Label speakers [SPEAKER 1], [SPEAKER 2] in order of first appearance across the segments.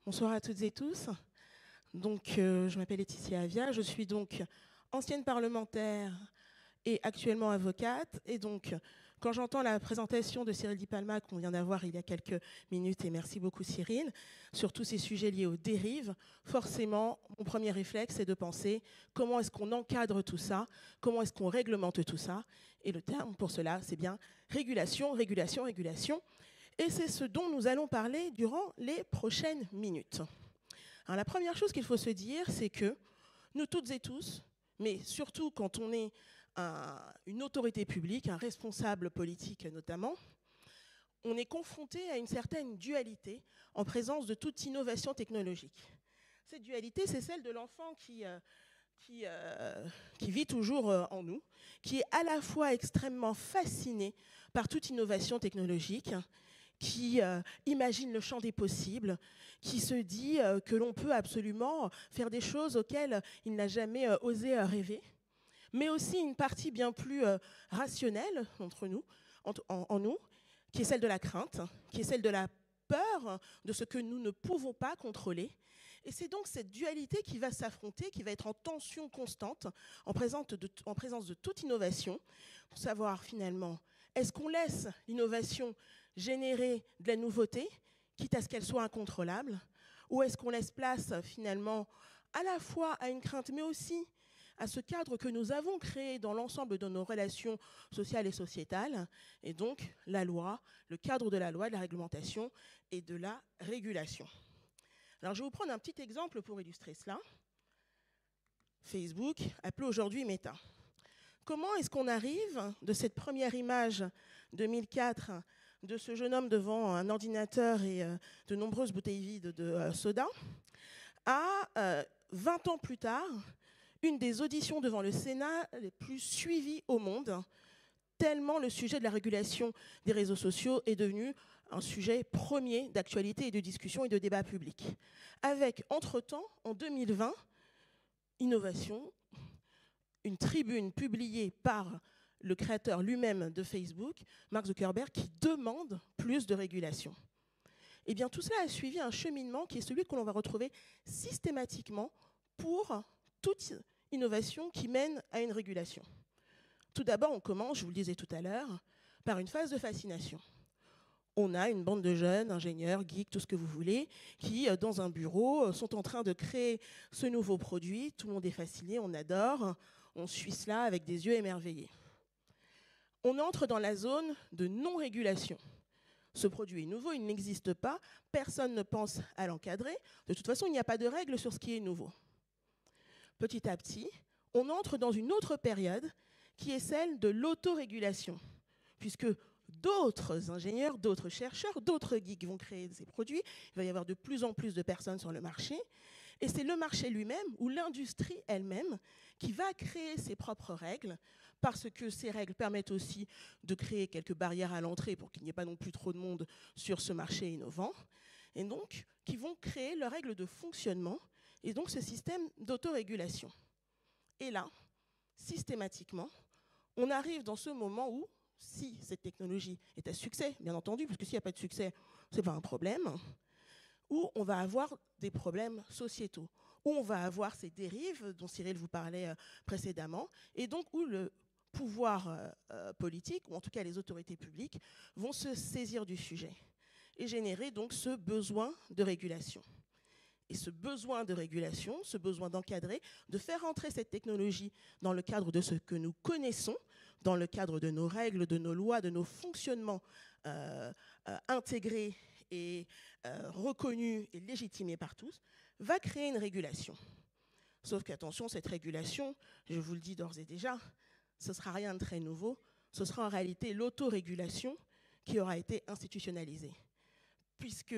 [SPEAKER 1] Bonsoir à toutes et tous. Donc, je m'appelle Laetitia Avia, je suis donc ancienne parlementaire et actuellement avocate. Et donc, quand j'entends la présentation de Cyril Di Palma qu'on vient d'avoir il y a quelques minutes, et merci beaucoup Cyril, sur tous ces sujets liés aux dérives, forcément, mon premier réflexe est de penser comment est-ce qu'on encadre tout ça, comment est-ce qu'on réglemente tout ça. Et le terme pour cela, c'est bien régulation, régulation, régulation. Et c'est ce dont nous allons parler durant les prochaines minutes. Alors, la première chose qu'il faut se dire, c'est que nous toutes et tous, mais surtout quand on est une autorité publique, un responsable politique notamment, on est confronté à une certaine dualité en présence de toute innovation technologique. Cette dualité, c'est celle de l'enfant qui vit toujours en nous, qui est à la fois extrêmement fasciné par toute innovation technologique, qui imagine le champ des possibles, qui se dit que l'on peut absolument faire des choses auxquelles il n'a jamais osé rêver, mais aussi une partie bien plus rationnelle entre nous, en nous, qui est celle de la crainte, qui est celle de la peur de ce que nous ne pouvons pas contrôler. Et c'est donc cette dualité qui va s'affronter, qui va être en tension constante, en présence de toute innovation, pour savoir finalement, est-ce qu'on laisse l'innovation générer de la nouveauté, quitte à ce qu'elle soit incontrôlable, ou est-ce qu'on laisse place finalement à la fois à une crainte, mais aussi à ce cadre que nous avons créé dans l'ensemble de nos relations sociales et sociétales, et donc la loi, le cadre de la loi, de la réglementation et de la régulation. Alors je vais vous prendre un petit exemple pour illustrer cela. Facebook, appelé aujourd'hui Meta. Comment est-ce qu'on arrive de cette première image 2004 de ce jeune homme devant un ordinateur et de nombreuses bouteilles vides de soda à 20 ans plus tard, une des auditions devant le Sénat les plus suivies au monde, tellement le sujet de la régulation des réseaux sociaux est devenu un sujet premier d'actualité et de discussion et de débat public. Avec, entre-temps, en 2020, innovation, une tribune publiée par le créateur lui-même de Facebook, Mark Zuckerberg, qui demande plus de régulation. Eh bien, tout cela a suivi un cheminement qui est celui que l'on va retrouver systématiquement pour toute innovation qui mène à une régulation. Tout d'abord, on commence, je vous le disais tout à l'heure, par une phase de fascination. On a une bande de jeunes, ingénieurs, geeks, tout ce que vous voulez, qui, dans un bureau, sont en train de créer ce nouveau produit. Tout le monde est fasciné, on adore, on suit cela avec des yeux émerveillés. On entre dans la zone de non-régulation. Ce produit est nouveau, il n'existe pas, personne ne pense à l'encadrer. De toute façon, il n'y a pas de règles sur ce qui est nouveau. Petit à petit, on entre dans une autre période qui est celle de l'autorégulation, puisque d'autres ingénieurs, d'autres chercheurs, d'autres geeks vont créer ces produits, il va y avoir de plus en plus de personnes sur le marché, et c'est le marché lui-même ou l'industrie elle-même qui va créer ses propres règles, parce que ces règles permettent aussi de créer quelques barrières à l'entrée pour qu'il n'y ait pas non plus trop de monde sur ce marché innovant, et donc qui vont créer leurs règles de fonctionnement, et donc ce système d'autorégulation. Et là, systématiquement, on arrive dans ce moment où, si cette technologie est à succès, bien entendu, parce que s'il n'y a pas de succès, ce n'est pas un problème, où on va avoir des problèmes sociétaux, où on va avoir ces dérives dont Cyril vous parlait précédemment, et donc où le pouvoir politique, ou en tout cas les autorités publiques, vont se saisir du sujet et générer donc ce besoin de régulation. Et ce besoin de régulation, ce besoin d'encadrer, de faire entrer cette technologie dans le cadre de ce que nous connaissons, dans le cadre de nos règles, de nos lois, de nos fonctionnements intégrés et reconnus et légitimés par tous, va créer une régulation. Sauf qu'attention, cette régulation, je vous le dis d'ores et déjà, ce ne sera rien de très nouveau, ce sera en réalité l'autorégulation qui aura été institutionnalisée. Puisque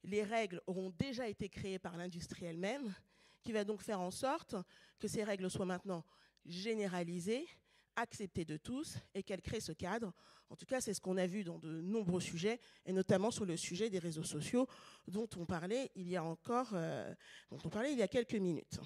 [SPEAKER 1] les règles auront déjà été créées par l'industrie elle-même, qui va donc faire en sorte que ces règles soient maintenant généralisées, acceptées de tous, et qu'elles créent ce cadre. En tout cas, c'est ce qu'on a vu dans de nombreux sujets, et notamment sur le sujet des réseaux sociaux, dont on parlait il y a quelques minutes.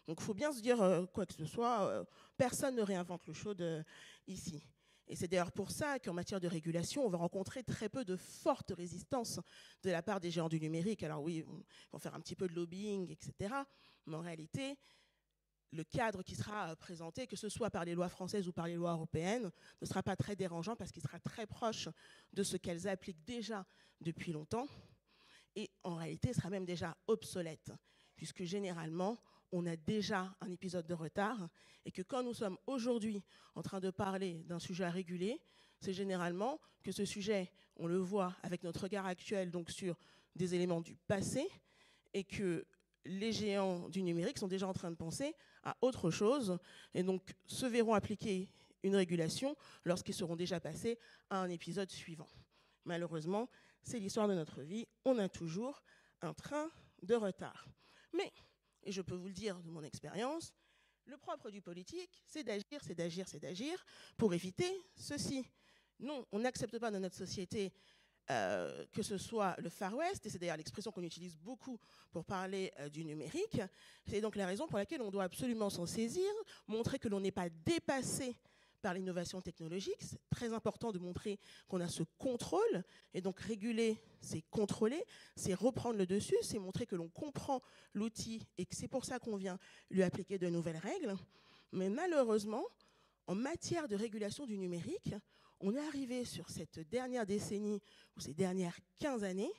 [SPEAKER 1] Donc il faut bien se dire, quoi que ce soit, personne ne réinvente l'eau chaude ici. Et c'est d'ailleurs pour ça qu'en matière de régulation, on va rencontrer très peu de forte résistance de la part des géants du numérique. Alors oui, ils vont faire un petit peu de lobbying, etc. Mais en réalité, le cadre qui sera présenté, que ce soit par les lois françaises ou par les lois européennes, ne sera pas très dérangeant parce qu'il sera très proche de ce qu'elles appliquent déjà depuis longtemps. Et en réalité, sera même déjà obsolète, puisque généralement, on a déjà un épisode de retard, et que quand nous sommes aujourd'hui en train de parler d'un sujet à réguler, c'est généralement que ce sujet, on le voit avec notre regard actuel, donc sur des éléments du passé, et que les géants du numérique sont déjà en train de penser à autre chose, et donc se verront appliquer une régulation lorsqu'ils seront déjà passés à un épisode suivant. Malheureusement, c'est l'histoire de notre vie, on a toujours un train de retard. Mais, et je peux vous le dire de mon expérience, le propre du politique, c'est d'agir, c'est d'agir, c'est d'agir pour éviter ceci. Non, on n'accepte pas dans notre société que ce soit le Far West, et c'est d'ailleurs l'expression qu'on utilise beaucoup pour parler du numérique. C'est donc la raison pour laquelle on doit absolument s'en saisir, montrer que l'on n'est pas dépassé par l'innovation technologique. C'est très important de montrer qu'on a ce contrôle, et donc réguler, c'est contrôler, c'est reprendre le dessus, c'est montrer que l'on comprend l'outil et que c'est pour ça qu'on vient lui appliquer de nouvelles règles. Mais malheureusement, en matière de régulation du numérique, on est arrivé sur cette dernière décennie, ou ces dernières 15 années,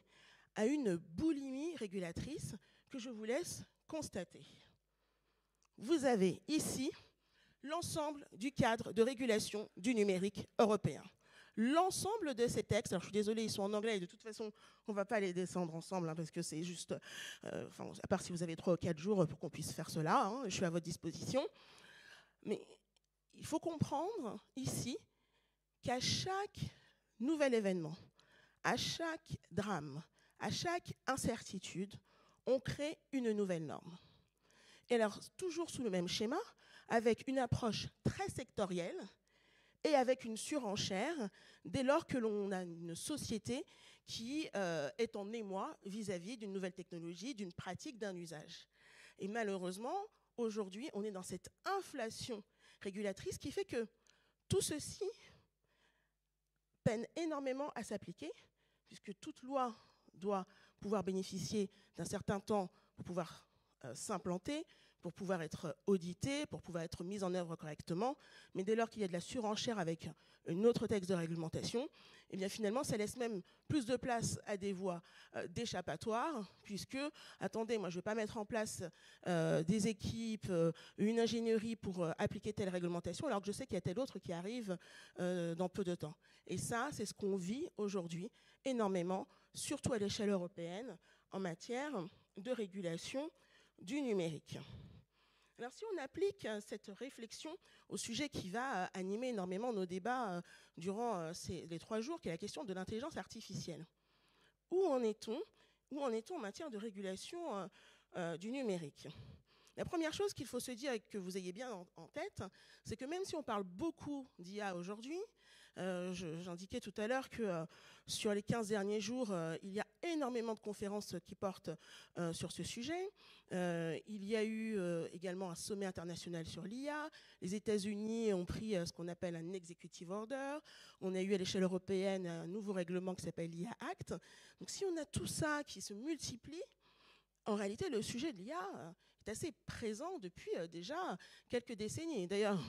[SPEAKER 1] à une boulimie régulatrice que je vous laisse constater. Vous avez ici l'ensemble du cadre de régulation du numérique européen. L'ensemble de ces textes, alors je suis désolée, ils sont en anglais, et de toute façon, on ne va pas les descendre ensemble, hein, parce que c'est juste, à part si vous avez 3 ou 4 jours pour qu'on puisse faire cela, hein, je suis à votre disposition. Mais il faut comprendre ici qu'à chaque nouvel événement, à chaque drame, à chaque incertitude, on crée une nouvelle norme. Et alors, toujours sous le même schéma, avec une approche très sectorielle et avec une surenchère dès lors que l'on a une société qui est en émoi vis-à-vis d'une nouvelle technologie, d'une pratique, d'un usage. Et malheureusement, aujourd'hui, on est dans cette inflation régulatrice qui fait que tout ceci peine énormément à s'appliquer, puisque toute loi doit pouvoir bénéficier d'un certain temps pour pouvoir s'implanter, pour pouvoir être auditée, pour pouvoir être mise en œuvre correctement. Mais dès lors qu'il y a de la surenchère avec un autre texte de réglementation, eh bien finalement, ça laisse même plus de place à des voies d'échappatoire, puisque, attendez, moi je ne vais pas mettre en place des équipes, une ingénierie pour appliquer telle réglementation, alors que je sais qu'il y a telle autre qui arrive dans peu de temps. Et ça, c'est ce qu'on vit aujourd'hui énormément, surtout à l'échelle européenne, en matière de régulation du numérique. Alors si on applique cette réflexion au sujet qui va animer énormément nos débats durant les 3 jours, qui est la question de l'intelligence artificielle, où en est-on en matière de régulation du numérique? La première chose qu'il faut se dire et que vous ayez bien en tête, c'est que même si on parle beaucoup d'IA aujourd'hui, j'indiquais tout à l'heure que sur les 15 derniers jours, il y a énormément de conférences qui portent sur ce sujet. Il y a eu également un sommet international sur l'IA. Les États-Unis ont pris ce qu'on appelle un executive order. On a eu à l'échelle européenne un nouveau règlement qui s'appelle l'IA Act. Donc si on a tout ça qui se multiplie, en réalité, le sujet de l'IA est assez présent depuis déjà quelques décennies. D'ailleurs,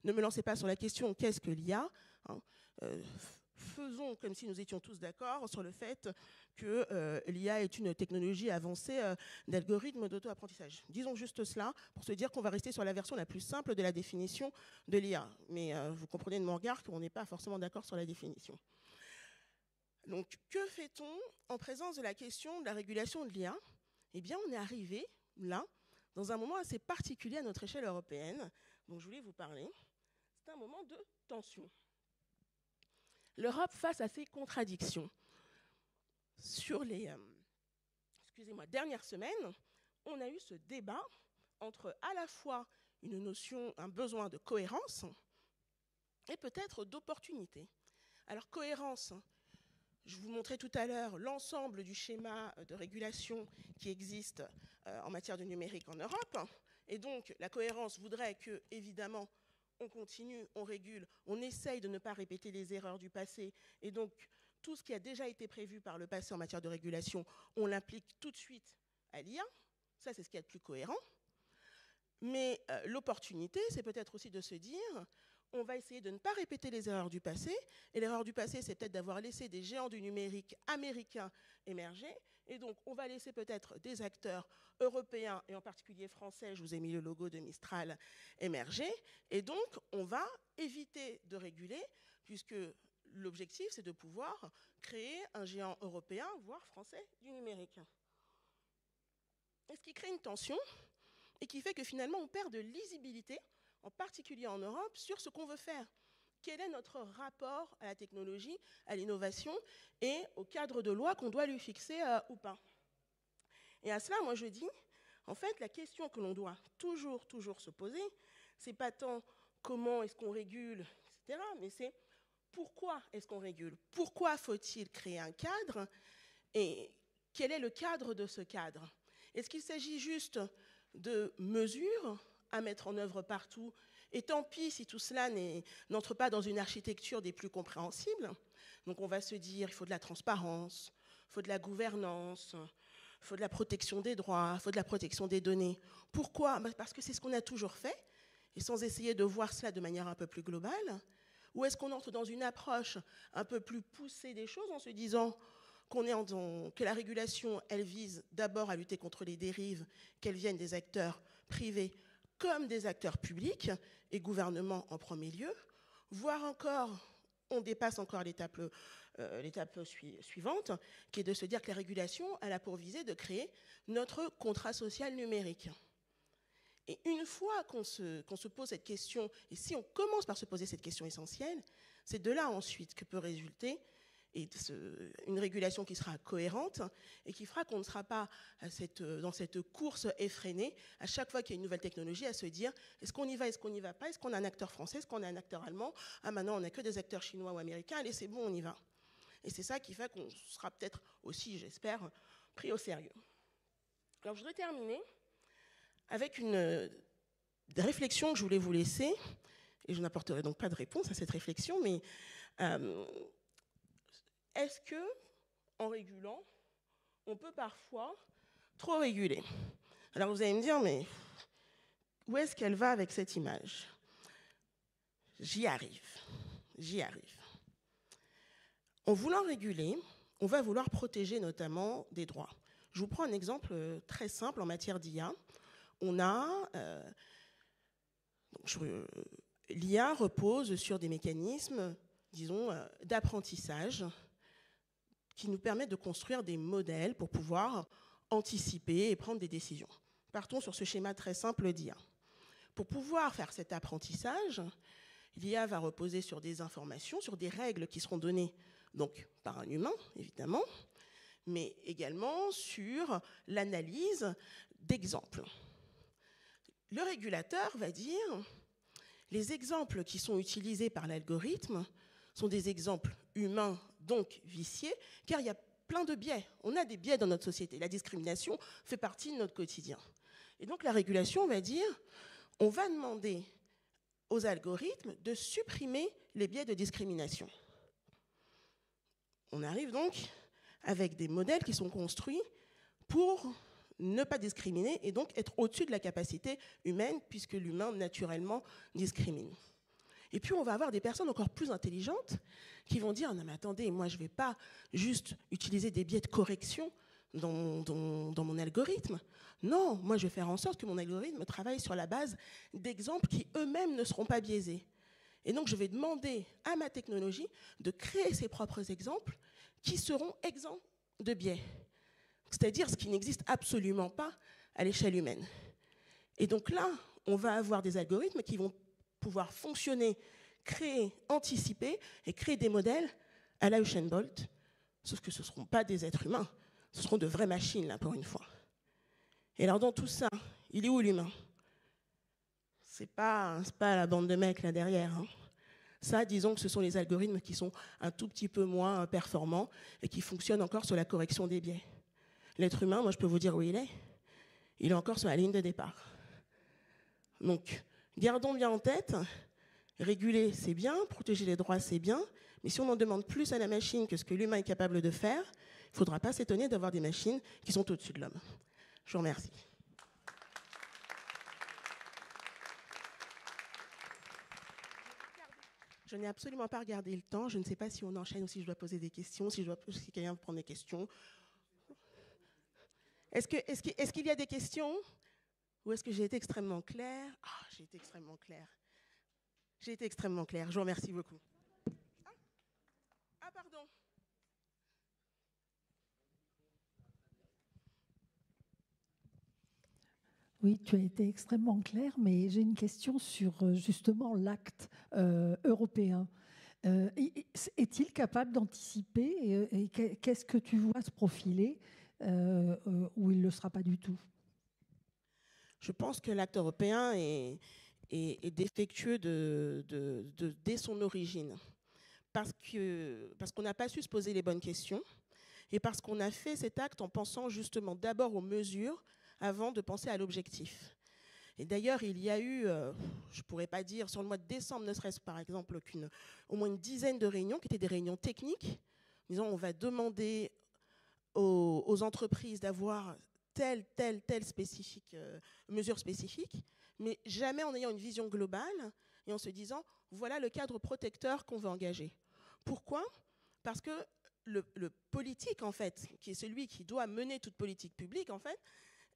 [SPEAKER 1] ne me lancez pas sur la question « qu'est-ce que l'IA » hein, faisons comme si nous étions tous d'accord sur le fait que l'IA est une technologie avancée d'algorithmes d'auto-apprentissage. Disons juste cela pour se dire qu'on va rester sur la version la plus simple de la définition de l'IA. Mais vous comprenez de mon regard qu'on n'est pas forcément d'accord sur la définition. Donc, que fait-on en présence de la question de la régulation de l'IA? Eh bien, on est arrivé là, dans un moment assez particulier à notre échelle européenne, dont je voulais vous parler. C'est un moment de tension. L'Europe face à ses contradictions. Sur les dernières semaines, on a eu ce débat entre à la fois une notion, un besoin de cohérence et peut-être d'opportunité. Alors, cohérence, je vous montrais tout à l'heure l'ensemble du schéma de régulation qui existe en matière de numérique en Europe. Et donc, la cohérence voudrait que, évidemment, on continue, on régule, on essaye de ne pas répéter les erreurs du passé. Et donc, tout ce qui a déjà été prévu par le passé en matière de régulation, on l'implique tout de suite à l'IA. Ça, c'est ce qu'il y a de plus cohérent. Mais l'opportunité, c'est peut-être aussi de se dire, on va essayer de ne pas répéter les erreurs du passé. Et l'erreur du passé, c'est peut-être d'avoir laissé des géants du numérique américains émerger. Et donc, on va laisser peut-être des acteurs européens, et en particulier français, je vous ai mis le logo de Mistral, émerger. Et donc, on va éviter de réguler, puisque l'objectif, c'est de pouvoir créer un géant européen, voire français, du numérique. Et ce qui crée une tension, et qui fait que finalement, on perd de lisibilité, en particulier en Europe, sur ce qu'on veut faire. Quel est notre rapport à la technologie, à l'innovation et au cadre de loi qu'on doit lui fixer ou pas. Et à cela, moi je dis, en fait, la question que l'on doit toujours se poser, c'est pas tant comment est-ce qu'on régule, etc., mais c'est pourquoi est-ce qu'on régule? Pourquoi faut-il créer un cadre? Et quel est le cadre de ce cadre? Est-ce qu'il s'agit juste de mesures à mettre en œuvre partout? Et tant pis si tout cela n'entre pas dans une architecture des plus compréhensibles. Donc on va se dire, il faut de la transparence, il faut de la gouvernance, il faut de la protection des droits, il faut de la protection des données. Pourquoi? Parce que c'est ce qu'on a toujours fait, et sans essayer de voir cela de manière un peu plus globale. Ou est-ce qu'on entre dans une approche un peu plus poussée des choses en se disant que la régulation, elle vise d'abord à lutter contre les dérives, qu'elles viennent des acteurs privés comme des acteurs publics, et gouvernements en premier lieu, voire encore, on dépasse encore l'étape suivante, qui est de se dire que la régulation, elle a pour visée de créer notre contrat social numérique. Et une fois qu'on se pose cette question, et si on commence par se poser cette question essentielle, c'est de là ensuite que peut résulter une régulation qui sera cohérente et qui fera qu'on ne sera pas dans cette course effrénée, à chaque fois qu'il y a une nouvelle technologie, à se dire est-ce qu'on y va, est-ce qu'on n'y va pas, est-ce qu'on a un acteur français, est-ce qu'on a un acteur allemand, ah maintenant on n'a que des acteurs chinois ou américains, allez c'est bon, on y va. Et c'est ça qui fait qu'on sera peut-être aussi, j'espère, pris au sérieux. Alors je voudrais terminer avec une réflexion que je voulais vous laisser, et je n'apporterai donc pas de réponse à cette réflexion, mais est-ce que, en régulant, on peut parfois trop réguler? Alors vous allez me dire, mais où est-ce qu'elle va avec cette image? J'y arrive. En voulant réguler, on va vouloir protéger notamment des droits. Je vous prends un exemple très simple en matière d'IA. L'IA repose sur des mécanismes, disons, d'apprentissage qui nous permettent de construire des modèles pour pouvoir anticiper et prendre des décisions. Partons sur ce schéma très simple d'IA. Pour pouvoir faire cet apprentissage, l'IA va reposer sur des informations, sur des règles qui seront données donc, par un humain, évidemment, mais également sur l'analyse d'exemples. Le régulateur va dire les exemples qui sont utilisés par l'algorithme sont des exemples humains, donc viciés, car il y a plein de biais. On a des biais dans notre société. La discrimination fait partie de notre quotidien. Et donc la régulation va dire, on va demander aux algorithmes de supprimer les biais de discrimination. On arrive donc avec des modèles qui sont construits pour ne pas discriminer et donc être au-dessus de la capacité humaine, puisque l'humain, naturellement, discrimine. Et puis, on va avoir des personnes encore plus intelligentes qui vont dire « Non, mais attendez, moi, je ne vais pas juste utiliser des biais de correction dans mon algorithme. Non, moi, je vais faire en sorte que mon algorithme travaille sur la base d'exemples qui eux-mêmes ne seront pas biaisés. Et donc, je vais demander à ma technologie de créer ses propres exemples qui seront exempts de biais. C'est-à-dire ce qui n'existe absolument pas à l'échelle humaine. Et donc là, on va avoir des algorithmes qui vont pouvoir fonctionner, créer, anticiper et créer des modèles à la Usain Bolt, sauf que ce ne seront pas des êtres humains, ce seront de vraies machines, là, pour une fois. Et alors, dans tout ça, il est où l'humain? C'est pas la bande de mecs là derrière. Hein. Ça, disons que ce sont les algorithmes qui sont un tout petit peu moins performants et qui fonctionnent encore sur la correction des biais. L'être humain, moi, je peux vous dire où il est. Il est encore sur la ligne de départ. Donc, gardons bien en tête réguler, c'est bien, protéger les droits, c'est bien, mais si on en demande plus à la machine que ce que l'humain est capable de faire, il ne faudra pas s'étonner d'avoir des machines qui sont au-dessus de l'homme. Je vous remercie. Je n'ai absolument pas regardé le temps. Je ne sais pas si on enchaîne ou si je dois poser des questions, si quelqu'un veut prendre des questions. Est-ce qu'il y a des questions? Ou est-ce que j'ai été extrêmement claire? Ah, j'ai été extrêmement claire. J'ai été extrêmement claire. Je vous remercie beaucoup. Ah, pardon.
[SPEAKER 2] Oui, tu as été extrêmement clair, mais j'ai une question sur justement l'acte européen. Est-il capable d'anticiper et qu'est-ce que tu vois se profiler ou il ne le sera pas du tout?
[SPEAKER 1] Je pense que l'acte européen est défectueux dès son origine. Parce qu'on n'a pas su se poser les bonnes questions et parce qu'on a fait cet acte en pensant justement d'abord aux mesures avant de penser à l'objectif. Et d'ailleurs, il y a eu, je ne pourrais pas dire, sur le mois de décembre, ne serait-ce par exemple au moins une dizaine de réunions qui étaient des réunions techniques. Disons, on va demander aux entreprises d'avoir telle mesure spécifique, mais jamais en ayant une vision globale et en se disant, voilà le cadre protecteur qu'on veut engager. Pourquoi? Parce que le politique, en fait, qui est celui qui doit mener toute politique publique, en fait,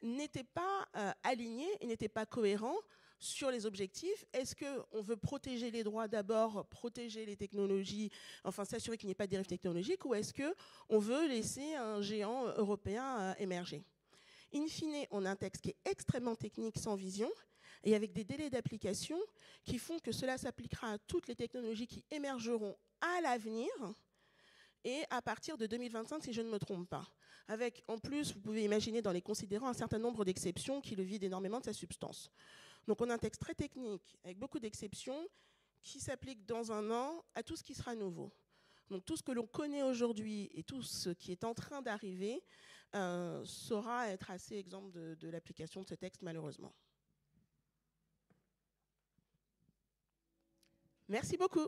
[SPEAKER 1] n'était pas aligné et n'était pas cohérent sur les objectifs. Est-ce qu'on veut protéger les droits d'abord, protéger les technologies, enfin s'assurer qu'il n'y ait pas de dérive technologique, ou est-ce qu'on veut laisser un géant européen émerger? In fine, on a un texte qui est extrêmement technique, sans vision, et avec des délais d'application qui font que cela s'appliquera à toutes les technologies qui émergeront à l'avenir, et à partir de 2025, si je ne me trompe pas. Avec, en plus, vous pouvez imaginer dans les considérants un certain nombre d'exceptions qui le vident énormément de sa substance. Donc on a un texte très technique, avec beaucoup d'exceptions, qui s'applique dans un an à tout ce qui sera nouveau. Donc tout ce que l'on connaît aujourd'hui et tout ce qui est en train d'arriver saura être assez exempt de l'application de ce texte, malheureusement. Merci beaucoup.